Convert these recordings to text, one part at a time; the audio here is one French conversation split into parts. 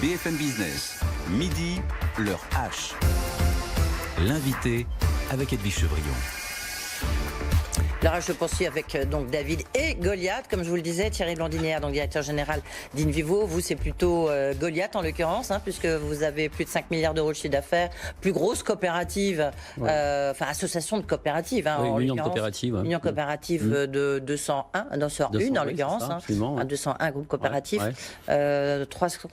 BFM Business, midi, l'heure H. L'invité avec Edwige Chevrillon. Là, je poursuis avec donc David et Goliath, comme je vous le disais, Thierry Blandinière, donc directeur général d'Invivo. Vous, c'est plutôt Goliath en l'occurrence, puisque vous avez plus de 5 milliards d'euros de chiffre d'affaires, plus grosse coopérative, enfin association de coopératives. Oui, une union de coopératives. Union coopérative de 201, dans une en l'occurrence, ça, 201 groupes coopératifs.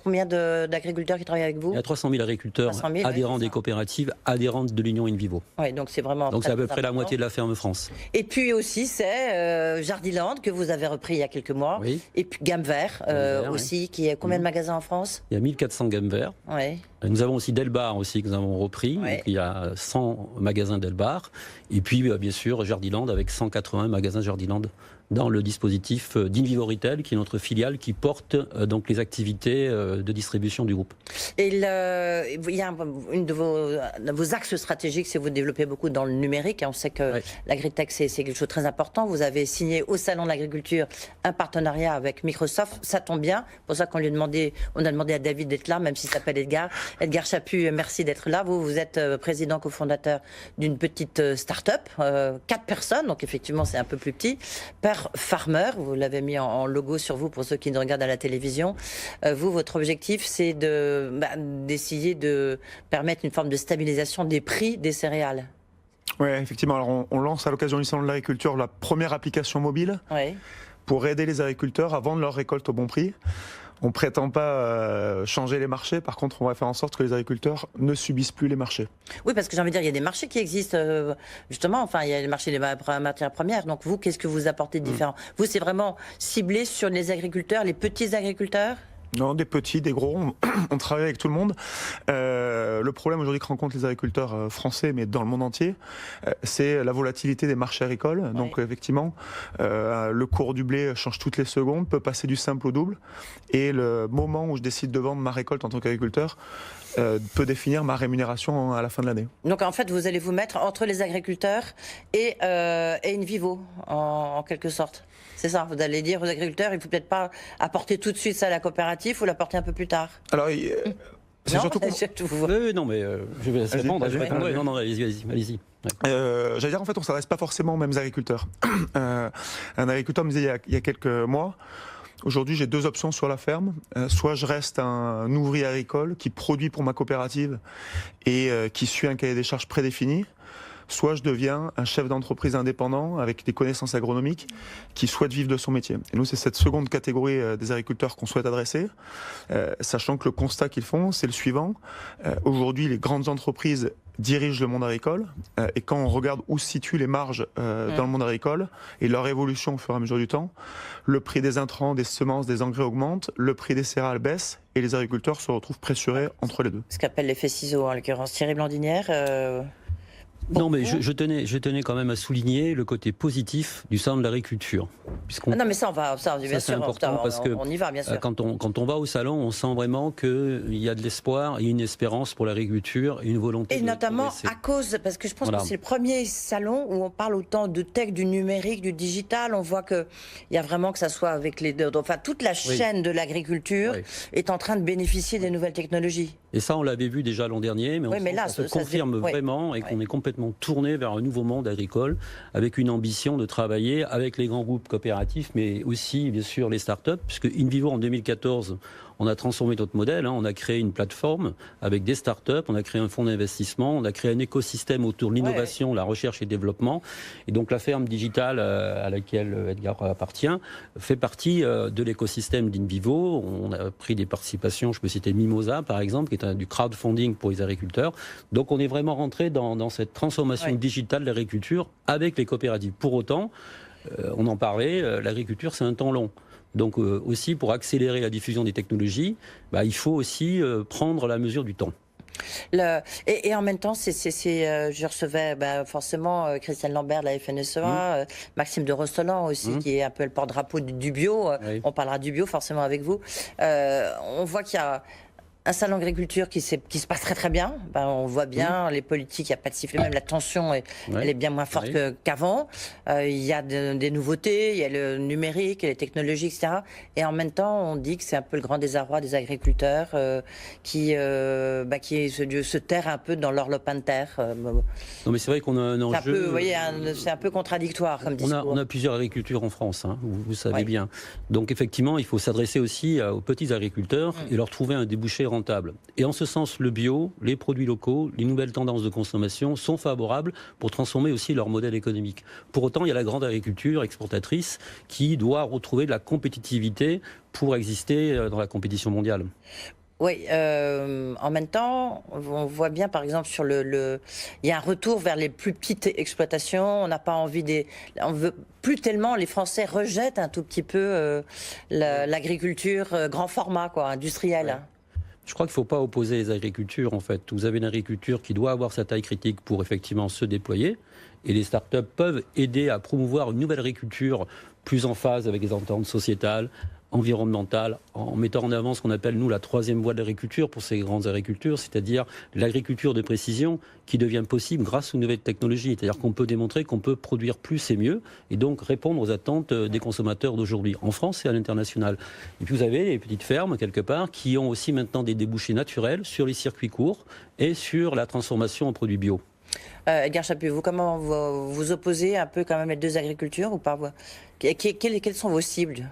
Combien d'agriculteurs qui travaillent avec vous? Il y a 300 000 agriculteurs 300 000, adhérents des coopératives, adhérentes de l'union Invivo. Oui, donc c'est vraiment. Donc c'est à peu près la moitié de la ferme France. Et puis aussi, c'est Jardiland que vous avez repris il y a quelques mois. Oui. Et puis Gamme Vert aussi, qui est combien de magasins en France? Il y a 1400 gammes verts. Oui. Nous avons aussi Delbar aussi que nous avons repris. Oui. Donc, il y a 100 magasins Delbar. Et puis bien sûr Jardiland avec 180 magasins Jardiland dans le dispositif d'Invivo Retail, qui est notre filiale qui porte donc les activités de distribution du groupe. Et il y a une de vos axes stratégiques, c'est vous développez beaucoup dans le numérique. On sait que l'agritech, c'est quelque chose de très important. Vous avez signé au Salon de l'Agriculture un partenariat avec Microsoft. Ça tombe bien. C'est pour ça qu'on a demandé à David d'être là, même s'il s'appelle Edgar. Edgar Chaput, merci d'être là. Vous êtes président cofondateur d'une petite start-up, 4 personnes, donc effectivement c'est un peu plus petit. Farmer, vous l'avez mis en logo sur vous pour ceux qui nous regardent à la télévision. Vous, votre objectif, c'est d'essayer de permettre une forme de stabilisation des prix des céréales. Oui, effectivement. Alors on lance à l'occasion du Salon de l'Agriculture la première application mobile pour aider les agriculteurs à vendre leur récolte au bon prix. On ne prétend pas changer les marchés. Par contre, on va faire en sorte que les agriculteurs ne subissent plus les marchés. Oui, parce que j'ai envie de dire, il y a des marchés qui existent, justement. Enfin, il y a le marché des matières premières. Donc vous, qu'est-ce que vous apportez de différent? Vous, c'est vraiment ciblé sur les agriculteurs, les petits agriculteurs? Non, des petits, des gros, on travaille avec tout le monde. Le problème aujourd'hui que rencontrent les agriculteurs français, mais dans le monde entier, c'est la volatilité des marchés agricoles. Donc effectivement, le cours du blé change toutes les secondes, peut passer du simple au double. Et le moment où je décide de vendre ma récolte en tant qu'agriculteur peut définir ma rémunération à la fin de l'année. Donc en fait, vous allez vous mettre entre les agriculteurs et Invivo, en quelque sorte. C'est ça, vous allez dire aux agriculteurs, il ne faut peut-être pas apporter tout de suite ça à la coopérative, il faut l'apporter un peu plus tard. Alors, c'est surtout non, mais je vais répondre. Non, allez-y. J'allais dire, en fait, on ne s'adresse pas forcément aux mêmes agriculteurs. Un agriculteur me disait il y a quelques mois, aujourd'hui j'ai 2 options sur la ferme. Soit je reste un ouvrier agricole qui produit pour ma coopérative et qui suit un cahier des charges prédéfini. Soit je deviens un chef d'entreprise indépendant avec des connaissances agronomiques qui souhaite vivre de son métier. Et nous, c'est cette seconde catégorie des agriculteurs qu'on souhaite adresser, sachant que le constat qu'ils font, c'est le suivant. Aujourd'hui, les grandes entreprises dirigent le monde agricole, et quand on regarde où se situent les marges dans le monde agricole et leur évolution au fur et à mesure du temps, le prix des intrants, des semences, des engrais augmente, le prix des céréales baisse et les agriculteurs se retrouvent pressurés entre les deux. Ce qu'appelle l'effet ciseau, en l'occurrence. Thierry Blandinière Non, mais je tenais quand même à souligner le côté positif du salon de l'agriculture. Non, mais ça, bien sûr, important parce que on y va, bien sûr. Quand on va au salon, on sent vraiment qu'il y a de l'espoir, il y a une espérance pour l'agriculture et une volonté. Et notamment à cause, parce que je pense que c'est le premier salon où on parle autant de tech, du numérique, du digital. On voit qu'il y a vraiment que ça soit avec les deux. Enfin, toute la chaîne de l'agriculture est en train de bénéficier des nouvelles technologies. Et ça, on l'avait vu déjà l'an dernier, mais ça se confirme vraiment et qu'on est complètement tourné vers un nouveau monde agricole avec une ambition de travailler avec les grands groupes coopératifs, mais aussi, bien sûr, les startups, puisque Invivo, en 2014, on a transformé notre modèle, on a créé une plateforme avec des startups, on a créé un fonds d'investissement, on a créé un écosystème autour de l'innovation, la recherche et le développement. Et donc la ferme digitale à laquelle Edgar appartient fait partie de l'écosystème d'Invivo. On a pris des participations, je peux citer Mimosa par exemple, qui est du crowdfunding pour les agriculteurs. Donc on est vraiment rentré dans cette transformation digitale de l'agriculture avec les coopératives. Pour autant, on en parlait, l'agriculture c'est un temps long. Donc aussi, pour accélérer la diffusion des technologies, il faut aussi prendre la mesure du temps. Et en même temps, je recevais forcément Christiane Lambert de la FNSEA, Maxime de Rostolland aussi, qui est un peu le porte-drapeau du bio. On parlera du bio forcément avec vous. On voit qu'il y a Un salon d'agriculture qui se passe très très bien. On voit bien les politiques, il n'y a pas de sifflet, même la tension, elle est bien moins forte qu'avant. Il y a des nouveautés, il y a le numérique, les technologies, etc. Et en même temps, on dit que c'est un peu le grand désarroi des agriculteurs qui se terrent un peu dans leur lopin de terre. Non, mais c'est vrai qu'on a un enjeu. Vous voyez, c'est un peu contradictoire comme discours. On a plusieurs agricultures en France, hein, vous savez bien. Donc effectivement, il faut s'adresser aussi aux petits agriculteurs et leur trouver un débouché rentable. Et en ce sens, le bio, les produits locaux, les nouvelles tendances de consommation sont favorables pour transformer aussi leur modèle économique. Pour autant, il y a la grande agriculture exportatrice qui doit retrouver de la compétitivité pour exister dans la compétition mondiale. Oui, en même temps, on voit bien, par exemple, il y a un retour vers les plus petites exploitations. On n'a pas envie on veut plus tellement. Les Français rejettent un tout petit peu l'agriculture grand format, industrielle. Ouais. Je crois qu'il ne faut pas opposer les agricultures, en fait. Vous avez une agriculture qui doit avoir sa taille critique pour effectivement se déployer. Et les startups peuvent aider à promouvoir une nouvelle agriculture plus en phase avec les attentes sociétales, environnementales, en mettant en avant ce qu'on appelle, nous, la troisième voie de l'agriculture pour ces grandes agricultures, c'est-à-dire l'agriculture de précision qui devient possible grâce aux nouvelles technologies. C'est-à-dire qu'on peut démontrer qu'on peut produire plus et mieux et donc répondre aux attentes des consommateurs d'aujourd'hui, en France et à l'international. Et puis vous avez les petites fermes, quelque part, qui ont aussi maintenant des débouchés naturels sur les circuits courts et sur la transformation en produits bio. Edgar Chaput, comment vous opposez un peu quand même les deux agricultures ou pas? Quelles sont vos cibles?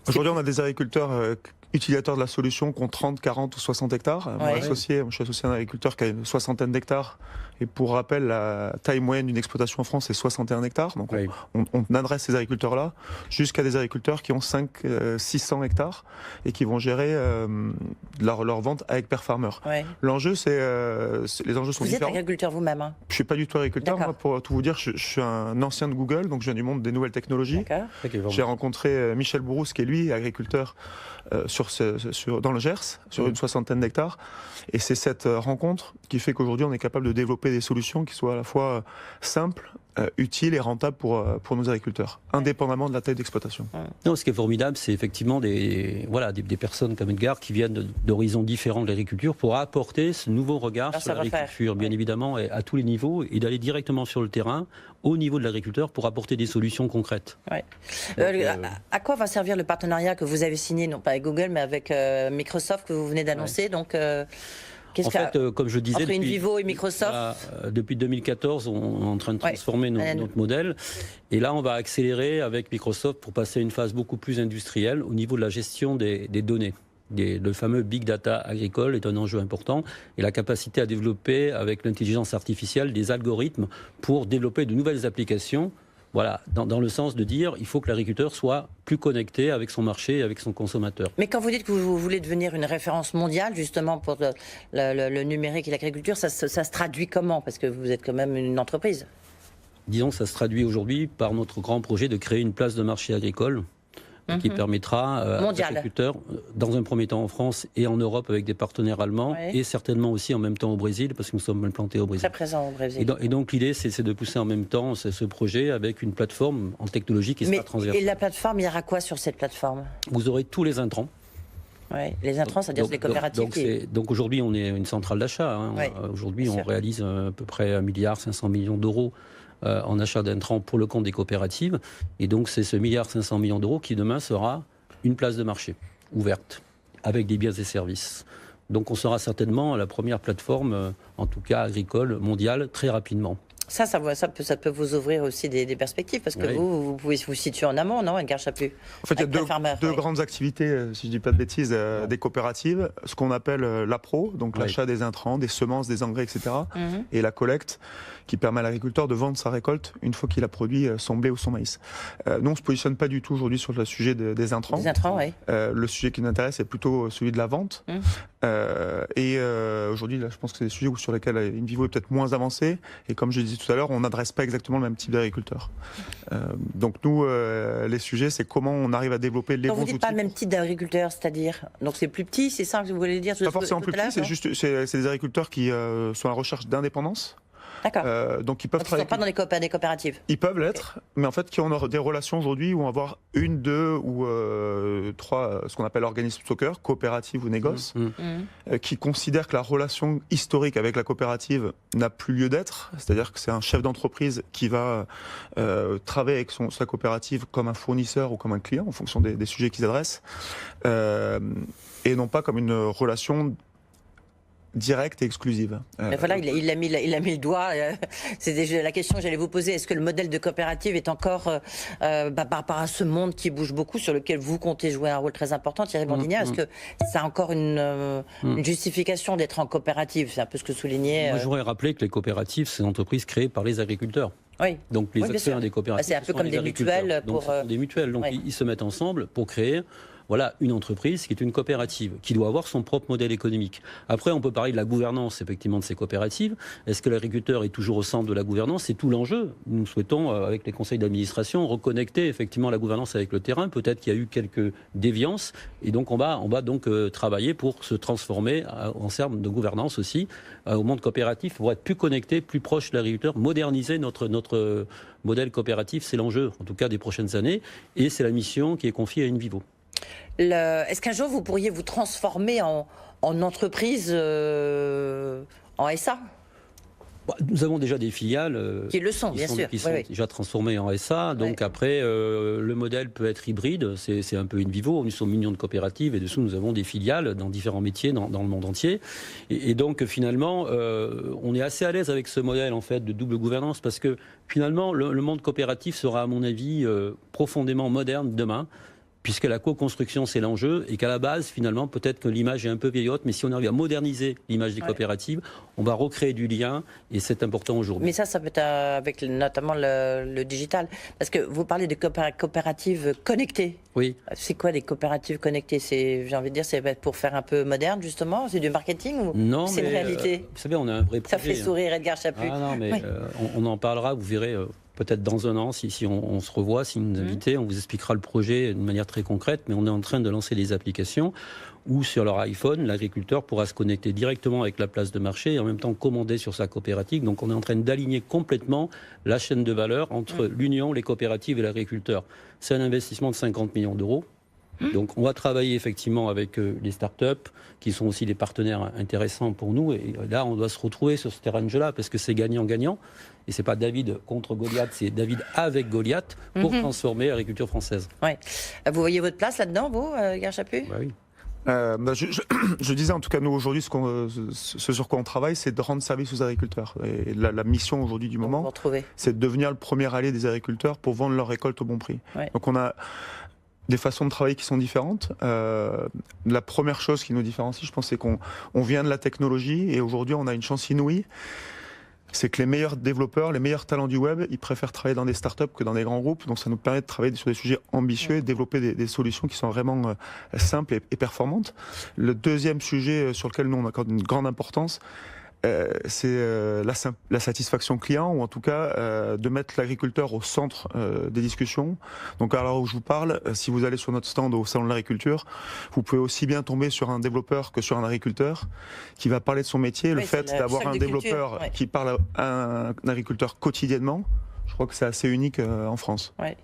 Aujourd'hui, on a des agriculteurs utilisateurs de la solution qui ont 30, 40 ou 60 hectares. Je suis associé à un agriculteur qui a une soixantaine d'hectares. Et pour rappel, la taille moyenne d'une exploitation en France, c'est 61 hectares. Donc on adresse ces agriculteurs-là jusqu'à des agriculteurs qui ont 600 hectares et qui vont gérer leur vente avec Pair Farmer. L'enjeu, les enjeux sont différents. Vous êtes agriculteur vous-même, hein? Je ne suis pas du tout agriculteur. Moi, pour tout vous dire, je suis un ancien de Google, donc je viens du monde des nouvelles technologies. J'ai rencontré Michel Bourousse, qui est lui agriculteur dans le Gers, sur une soixantaine d'hectares. Et c'est cette rencontre qui fait qu'aujourd'hui, on est capable de développer des solutions qui soient à la fois simples, utiles et rentables pour nos agriculteurs, indépendamment de la taille d'exploitation. Non, ce qui est formidable, c'est effectivement des personnes comme Edgar qui viennent d'horizons différents de l'agriculture pour apporter ce nouveau regard sur l'agriculture, bien évidemment, à tous les niveaux, et d'aller directement sur le terrain, au niveau de l'agriculteur, pour apporter des solutions concrètes. À quoi va servir le partenariat que vous avez signé, non pas avec Google, mais avec Microsoft, que vous venez d'annoncer En fait, comme je disais, entre InVivo et Microsoft, depuis 2014, on est en train de transformer notre modèle. Et là, on va accélérer avec Microsoft pour passer à une phase beaucoup plus industrielle au niveau de la gestion des données. Le fameux big data agricole est un enjeu important, et la capacité à développer avec l'intelligence artificielle des algorithmes pour développer de nouvelles applications. Voilà, dans le sens de dire il faut que l'agriculteur soit plus connecté avec son marché et avec son consommateur. Mais quand vous dites que vous voulez devenir une référence mondiale justement pour le numérique et l'agriculture, ça se traduit comment? Parce que vous êtes quand même une entreprise. Disons que ça se traduit aujourd'hui par notre grand projet de créer une place de marché agricole qui permettra aux agriculteurs, dans un premier temps en France et en Europe avec des partenaires allemands, et certainement aussi en même temps au Brésil, parce que nous sommes implantés au Brésil. Très présent au Brésil. Et donc l'idée, c'est de pousser en même temps ce projet avec une plateforme en technologie qui sera transversale. Et la plateforme, il y aura quoi sur cette plateforme? Vous aurez tous les intrants. Les intrants, c'est-à-dire les coopératives. Donc aujourd'hui, on est une centrale d'achat. Aujourd'hui, on réalise à peu près 1,5 milliard d'euros en achat d'intrants pour le compte des coopératives. Et donc, c'est ce 1,5 milliard d'euros qui, demain, sera une place de marché ouverte, avec des biens et services. Donc, on sera certainement la première plateforme, en tout cas agricole, mondiale, très rapidement. Ça peut vous ouvrir aussi des perspectives, parce que vous pouvez vous situer en amont, non, Edgar Chaput? En fait, il y a deux grandes activités, si je ne dis pas de bêtises, des coopératives. Ce qu'on appelle l'APRO, donc l'achat des intrants, des semences, des engrais, etc. Et la collecte, qui permet à l'agriculteur de vendre sa récolte une fois qu'il a produit son blé ou son maïs. Nous, on ne se positionne pas du tout aujourd'hui sur le sujet des intrants. Les intrants, oui. Le sujet qui nous intéresse est plutôt celui de la vente. Aujourd'hui, là, je pense que c'est des sujets sur lesquels InVivo est peut-être moins avancé. Et comme je disais tout à l'heure, on n'adresse pas exactement le même type d'agriculteur. Donc nous, les sujets, c'est comment on arrive à développer les bons outils. Vous ne dites pas le même type d'agriculteur, c'est-à-dire? Donc c'est plus petit, c'est ça que vous voulez dire? Pas forcément plus petit, c'est des agriculteurs qui sont à la recherche d'indépendance. D'accord. Donc ils peuvent travailler. Ils ne sont pas dans des coopératives. Ils peuvent l'être, mais en fait qui ont des relations aujourd'hui où on va avoir une, deux ou trois, ce qu'on appelle organismes soccer, coopérative ou négoce, qui considèrent que la relation historique avec la coopérative n'a plus lieu d'être, c'est-à-dire que c'est un chef d'entreprise qui va travailler avec sa coopérative comme un fournisseur ou comme un client en fonction des sujets qu'ils adressent, et non pas comme une relation directe et exclusive. Voilà, il a mis le doigt. C'est déjà la question que j'allais vous poser. Est-ce que le modèle de coopérative est encore, par rapport à ce monde qui bouge beaucoup, sur lequel vous comptez jouer un rôle très important, Thierry Bandinière, est-ce que ça a encore une justification d'être en coopérative? C'est un peu ce que soulignait... Moi, je voudrais rappeler que les coopératives, c'est une entreprise créée par les agriculteurs. Oui. Donc les actionnaires des coopératives, c'est un peu comme des mutuelles. Donc, des mutuelles. Donc ils se mettent ensemble pour créer une entreprise qui est une coopérative, qui doit avoir son propre modèle économique. Après, on peut parler de la gouvernance, effectivement, de ces coopératives. Est-ce que l'agriculteur est toujours au centre de la gouvernance? C'est tout l'enjeu. Nous souhaitons, avec les conseils d'administration, reconnecter effectivement la gouvernance avec le terrain. Peut-être qu'il y a eu quelques déviances. Et donc, on va donc travailler pour se transformer en termes de gouvernance aussi au monde coopératif, pour être plus connecté, plus proche de l'agriculteur, moderniser notre modèle coopératif. C'est l'enjeu, en tout cas, des prochaines années. Et c'est la mission qui est confiée à InVivo. Est-ce qu'un jour vous pourriez vous transformer en entreprise, en SA? Nous avons déjà des filiales qui le sont, bien sûr, qui sont déjà transformées en SA. Donc après, le modèle peut être hybride. C'est un peu InVivo. Nous sommes millions de coopératives et dessous, nous avons des filiales dans différents métiers dans le monde entier. Et donc finalement, on est assez à l'aise avec ce modèle en fait de double gouvernance parce que finalement, le monde coopératif sera à mon avis profondément moderne demain, puisque la co-construction, c'est l'enjeu, et qu'à la base, finalement, peut-être que l'image est un peu vieillotte, mais si on arrive à moderniser l'image des coopératives, on va recréer du lien, et c'est important aujourd'hui. Mais ça peut être avec notamment le digital, parce que vous parlez de coopératives connectées. Oui. C'est quoi les coopératives connectées? J'ai envie de dire, c'est pour faire un peu moderne, justement? C'est du marketing ou non, c'est une réalité? Vous savez, on a un vrai projet. Ça fait sourire Edgar Chaput. Ah non, mais on en parlera, vous verrez... Peut-être dans un an, si on se revoit, si vous nous invitez, on vous expliquera le projet de manière très concrète, mais on est en train de lancer des applications où sur leur iPhone, l'agriculteur pourra se connecter directement avec la place de marché et en même temps commander sur sa coopérative. Donc on est en train d'aligner complètement la chaîne de valeur entre l'union, les coopératives et l'agriculteur. C'est un investissement de 50 millions d'euros. Donc on va travailler effectivement avec les startups qui sont aussi des partenaires intéressants pour nous, et là on doit se retrouver sur ce terrain de jeu-là parce que c'est gagnant-gagnant, et c'est pas David contre Goliath, c'est David avec Goliath pour transformer l'agriculture française. Ouais. Vous voyez votre place là-dedans, vous, Edgar Chaput? Oui. Je disais en tout cas, nous aujourd'hui, ce sur quoi on travaille, c'est de rendre service aux agriculteurs. Et la mission aujourd'hui du moment, c'est de devenir le premier allié des agriculteurs pour vendre leur récolte au bon prix. Ouais. Donc on a des façons de travailler qui sont différentes. La première chose qui nous différencie, je pense, c'est qu'on vient de la technologie, et aujourd'hui on a une chance inouïe. C'est que les meilleurs développeurs, les meilleurs talents du web, ils préfèrent travailler dans des startups que dans des grands groupes. Donc ça nous permet de travailler sur des sujets ambitieux et de développer des solutions qui sont vraiment simples et performantes. Le deuxième sujet sur lequel nous on accorde une grande importance, c'est la satisfaction client, ou en tout cas de mettre l'agriculteur au centre des discussions. Donc à l'heure où je vous parle, si vous allez sur notre stand au Salon de l'Agriculture, vous pouvez aussi bien tomber sur un développeur que sur un agriculteur qui va parler de son métier. Le fait d'avoir un développeur qui parle à un agriculteur quotidiennement, je crois que c'est assez unique en France. Ouais.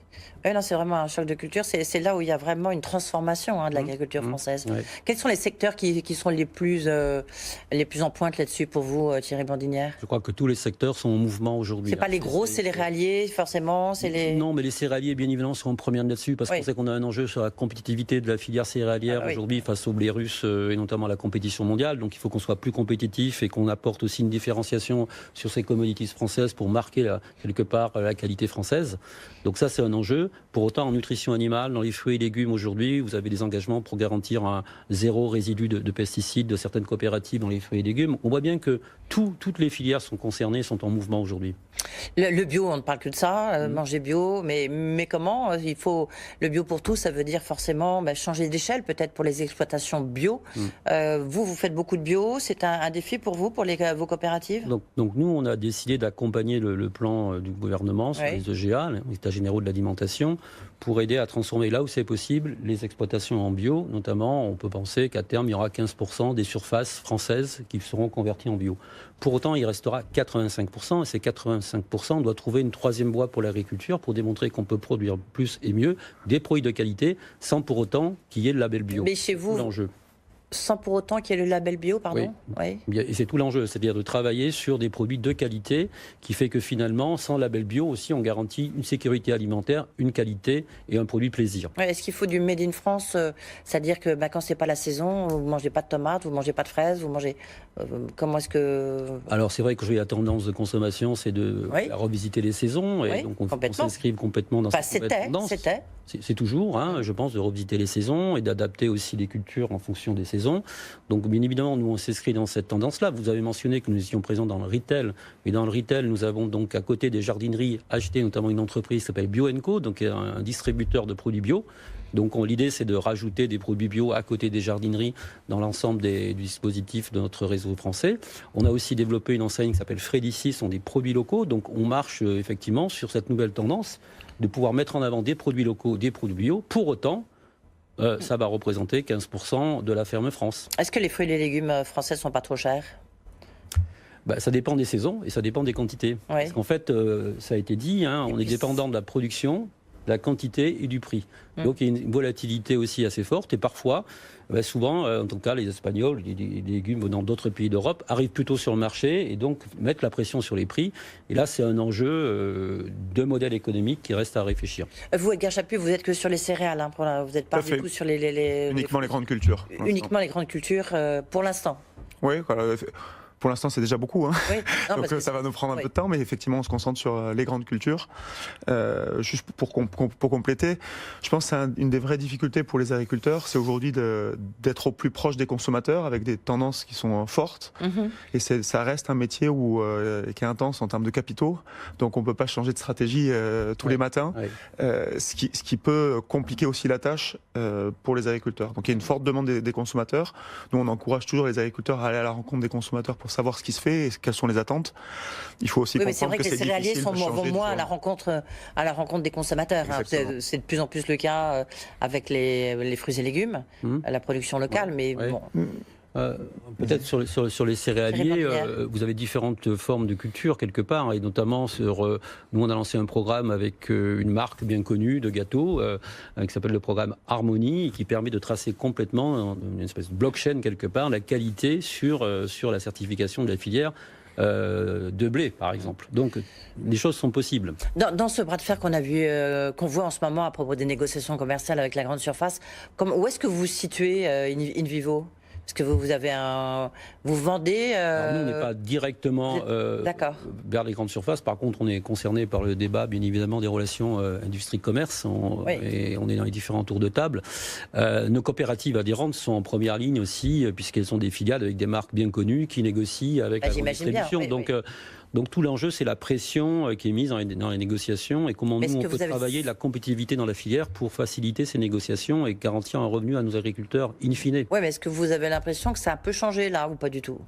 Non, c'est vraiment un choc de culture. C'est là où il y a vraiment une transformation de l'agriculture française. Ouais. Quels sont les secteurs qui sont les plus en pointe là-dessus pour vous, Thierry Bandinière? Je crois que tous les secteurs sont en mouvement aujourd'hui. C'est pas les gros, c'est les céréaliers, forcément. Non, mais les céréaliers, bien évidemment, seront en première là-dessus, parce qu'on sait qu'on a un enjeu sur la compétitivité de la filière céréalière aujourd'hui face aux blés russes et notamment à la compétition mondiale. Donc il faut qu'on soit plus compétitif et qu'on apporte aussi une différenciation sur ces commodities françaises pour marquer quelque part la qualité française. Donc ça, c'est un enjeu. Pour autant, en nutrition animale, dans les fruits et légumes aujourd'hui, vous avez des engagements pour garantir un zéro résidu de pesticides de certaines coopératives dans les fruits et légumes. On voit bien que toutes les filières sont concernées, sont en mouvement aujourd'hui. Le bio, on ne parle que de ça, manger bio, mais comment il faut le bio pour tous, ça veut dire forcément changer d'échelle peut-être pour les exploitations bio. Vous faites beaucoup de bio, c'est un défi pour vous, pour vos coopératives? Donc nous, on a décidé d'accompagner le plan du gouvernement gouvernement sur les EGA, les États généraux de l'alimentation, pour aider à transformer là où c'est possible les exploitations en bio. Notamment, on peut penser qu'à terme, il y aura 15% des surfaces françaises qui seront converties en bio. Pour autant, il restera 85%, et ces 85%, on doit trouver une troisième voie pour l'agriculture pour démontrer qu'on peut produire plus et mieux des produits de qualité sans pour autant qu'il y ait le label bio. Mais chez vous, l'enjeu. Sans pour autant qu'il y ait le label bio, pardon. Oui. Et c'est tout l'enjeu, c'est-à-dire de travailler sur des produits de qualité, qui fait que finalement, sans label bio aussi, on garantit une sécurité alimentaire, une qualité et un produit plaisir. Est-ce qu'il faut du Made in France, c'est-à-dire que quand c'est pas la saison, vous mangez pas de tomates, vous mangez pas de fraises, vous mangez comment est-ce que... Alors c'est vrai que la tendance de consommation, c'est de revisiter les saisons, et donc on s'inscrive complètement dans cette tendance. C'est toujours, je pense, de revisiter les saisons et d'adapter aussi les cultures en fonction des saisons. Donc, bien évidemment, nous, on s'inscrit dans cette tendance-là. Vous avez mentionné que nous étions présents dans le retail. Et dans le retail, nous avons donc, à côté des jardineries, acheté notamment une entreprise qui s'appelle Bio & Co, donc un distributeur de produits bio. Donc, l'idée, c'est de rajouter des produits bio à côté des jardineries dans l'ensemble du dispositif de notre réseau français. On a aussi développé une enseigne qui s'appelle Frédicis, ce sont des produits locaux. Donc, on marche effectivement sur cette nouvelle tendance de pouvoir mettre en avant des produits locaux, des produits bio. Pour autant, ça va représenter 15% de la ferme France. Est-ce que les fruits et les légumes français ne sont pas trop chers ? Ça dépend des saisons et ça dépend des quantités. Parce qu'en fait, ça a été dit, on est dépendant de la production, de la quantité et du prix. Donc il y a une volatilité aussi assez forte et parfois, souvent, en tout cas les Espagnols, les légumes venant d'autres pays d'Europe arrivent plutôt sur le marché et donc mettent la pression sur les prix. Et là, c'est un enjeu de modèle économique qui reste à réfléchir. Vous, Edgar Chaput, vous n'êtes que sur les céréales, vous n'êtes pas du tout sur uniquement les grandes cultures. Uniquement les grandes cultures pour l'instant. Oui, pour l'instant, c'est déjà beaucoup. Donc ça va nous prendre un peu de temps, mais effectivement, on se concentre sur les grandes cultures. Juste pour compléter, je pense que c'est une des vraies difficultés pour les agriculteurs, c'est aujourd'hui d'être au plus proche des consommateurs avec des tendances qui sont fortes. Et ça reste un métier qui est intense en termes de capitaux. Donc on ne peut pas changer de stratégie tous les matins, ce qui peut compliquer aussi la tâche pour les agriculteurs. Donc il y a une forte demande des consommateurs. Nous, on encourage toujours les agriculteurs à aller à la rencontre des consommateurs pour savoir ce qui se fait et quelles sont les attentes. Il faut aussi comprendre que c'est difficile. Mais c'est vrai que les céréaliers vont moins à la rencontre des consommateurs. C'est de plus en plus le cas avec les fruits et légumes, la production locale. Mais bon. Peut-être sur les céréaliers, vous avez différentes formes de culture quelque part, et notamment nous on a lancé un programme avec une marque bien connue de gâteaux qui s'appelle le programme Harmonie, qui permet de tracer complètement une espèce de blockchain quelque part la qualité sur la certification de la filière de blé, par exemple. Donc, les choses sont possibles. Dans ce bras de fer qu'on voit en ce moment à propos des négociations commerciales avec la grande surface, où est-ce que vous vous situez in vivo ? Parce que vous vendez... Alors nous, on n'est pas directement vers les grandes surfaces. Par contre, on est concerné par le débat, bien évidemment, des relations industrie-commerce. Et on est dans les différents tours de table. Nos coopératives adhérentes sont en première ligne aussi, puisqu'elles sont des filiales avec des marques bien connues qui négocient avec la grande distribution. Donc tout l'enjeu, c'est la pression qui est mise dans les négociations et comment nous, on peut travailler de la compétitivité dans la filière pour faciliter ces négociations et garantir un revenu à nos agriculteurs in fine. Oui, mais est-ce que vous avez l'impression que ça a un peu changé là ou pas du tout ?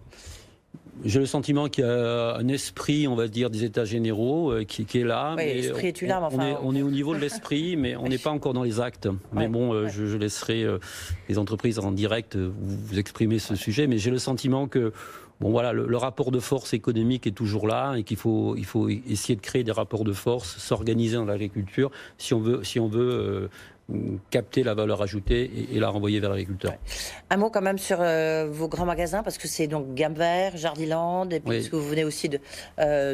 J'ai le sentiment qu'il y a un esprit, on va dire, des États généraux qui est là. Oui, l'esprit est là, mais enfin... On est au niveau de l'esprit, mais on n'est pas encore dans les actes. Mais je laisserai les entreprises en direct vous exprimer ce sujet, mais j'ai le sentiment que le rapport de force économique est toujours là et qu'il faut essayer de créer des rapports de force, s'organiser dans l'agriculture si on veut capter la valeur ajoutée et la renvoyer vers l'agriculteur. Un mot quand même sur vos grands magasins, parce que c'est donc Gamme Vert, Jardiland, et puis ce que vous venez aussi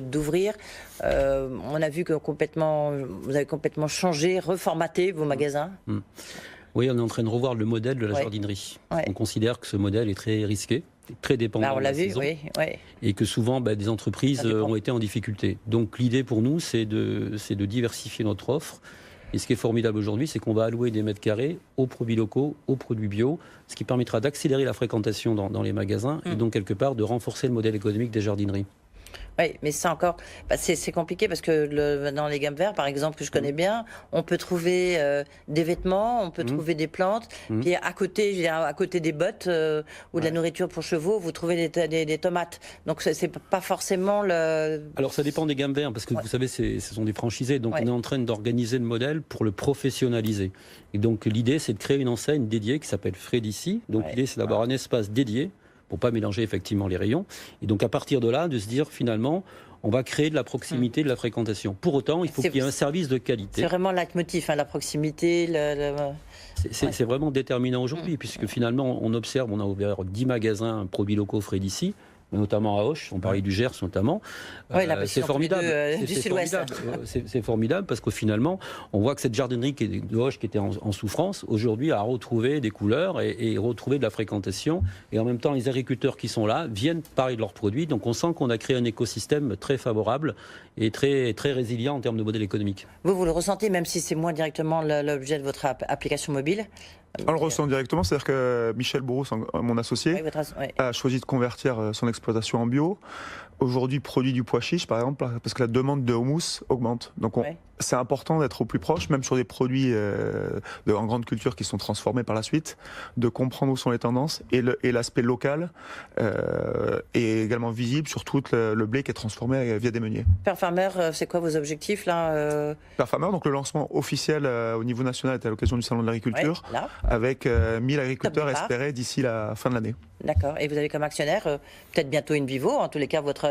d'ouvrir. On a vu que vous avez complètement changé, reformaté vos magasins. Oui, on est en train de revoir le modèle de la jardinerie. On considère que ce modèle est très risqué, très dépendant de la saison, et que souvent des entreprises ont été en difficulté. Donc l'idée pour nous, c'est de diversifier notre offre. Et ce qui est formidable aujourd'hui, c'est qu'on va allouer des mètres carrés aux produits locaux, aux produits bio, ce qui permettra d'accélérer la fréquentation dans les magasins et donc quelque part de renforcer le modèle économique des jardineries. Oui, mais ça encore, c'est compliqué parce que dans les gammes verts, par exemple, que je connais bien, on peut trouver des vêtements, on peut trouver des plantes, puis à côté, je veux dire, à côté des bottes ou de la nourriture pour chevaux, vous trouvez des tomates. Donc c'est pas forcément le... Alors ça dépend des gammes verts, parce que vous savez, ce sont des franchisés, donc on est en train d'organiser le modèle pour le professionnaliser. Et donc l'idée, c'est de créer une enseigne dédiée qui s'appelle Frédici. Donc l'idée, c'est d'avoir un espace dédié pour pas mélanger effectivement les rayons. Et donc à partir de là, de se dire finalement, on va créer de la proximité, de la fréquentation. Pour autant, il faut qu'il y ait un service de qualité. C'est vraiment le leitmotiv, hein, la proximité. C'est vraiment déterminant aujourd'hui, puisque finalement, on observe, on a ouvert 10 magasins produits locaux Frédici, notamment à Auch, on parlait du Gers notamment. C'est formidable. C'est formidable parce que finalement, on voit que cette jardinerie de Auch qui était en souffrance, aujourd'hui a retrouvé des couleurs et retrouvé de la fréquentation. Et en même temps, les agriculteurs qui sont là viennent parler de leurs produits. Donc on sent qu'on a créé un écosystème très favorable et très, très résilient en termes de modèle économique. Vous le ressentez, même si c'est moins directement l'objet de votre application mobile? On le ressent directement, c'est-à-dire que Michel Brousse, mon associé, a choisi de convertir son exploitation en bio. Aujourd'hui, produit du pois chiche, par exemple, parce que la demande de houmous augmente. Donc, c'est important d'être au plus proche, même sur des produits en grande culture qui sont transformés par la suite, de comprendre où sont les tendances. Et l'aspect local est également visible sur tout le blé qui est transformé via des meuniers. Père Farmer, c'est quoi vos objectifs là Père Farmer, donc le lancement officiel au niveau national est à l'occasion du Salon de l'Agriculture, avec 1000 agriculteurs espérés d'ici la fin de l'année. D'accord. Et vous avez comme actionnaire peut-être bientôt InVivo, en tous les cas votre...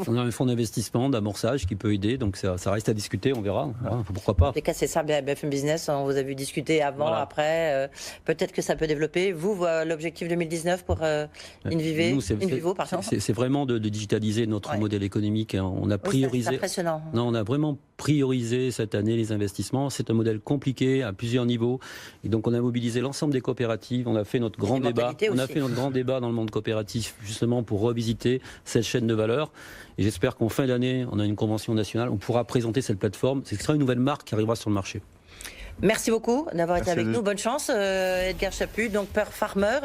On a un fonds d'investissement, d'amorçage qui peut aider, donc ça reste à discuter, on verra. Pourquoi pas. En tous les cas, c'est ça, BFM Business, on vous a vu discuter avant, après, peut-être que ça peut développer. Vous, l'objectif 2019 pour InVivo, pardon. C'est vraiment de digitaliser notre modèle économique. On a priorisé... c'est impressionnant. Non, on a vraiment priorisé cette année les investissements. C'est un modèle compliqué à plusieurs niveaux. Et donc on a mobilisé l'ensemble des coopératives, on a fait notre grand débat. On a fait notre grand débat dans le monde coopératif justement pour revisiter cette chaîne de valeur. Et j'espère qu'en fin d'année, on a une convention nationale, on pourra présenter cette plateforme. Ce sera une nouvelle marque qui arrivera sur le marché. Merci beaucoup d'avoir été avec nous. Bonne chance, Edgar Chaput, donc Père Farmer,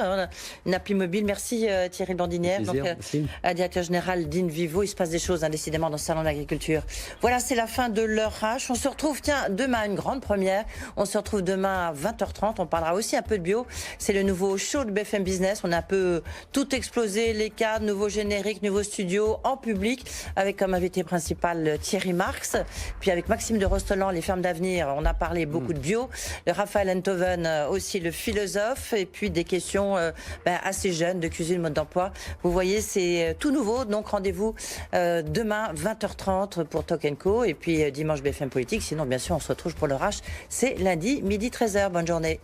une appli mobile. Merci Thierry Bandinière, directeur général d'InVivo. Il se passe des choses décidément dans ce salon d'agriculture. Voilà, c'est la fin de l'heure H. On se retrouve, demain, une grande première. On se retrouve demain à 20h30. On parlera aussi un peu de bio. C'est le nouveau show de BFM Business. On a un peu tout explosé, les cadres, nouveaux génériques, nouveaux studios en public, avec comme invité principal Thierry Marx. Puis avec Maxime de Rostolan, les fermes d'avenir. On a parlé beaucoup de bio, le Raphaël Enthoven aussi, le philosophe, et puis des questions assez jeunes de cuisine, mode d'emploi. Vous voyez, c'est tout nouveau, donc rendez-vous demain 20h30 pour Talk & Co, et puis dimanche BFM Politique. Sinon, bien sûr, on se retrouve pour le RH, c'est lundi, midi 13h. Bonne journée.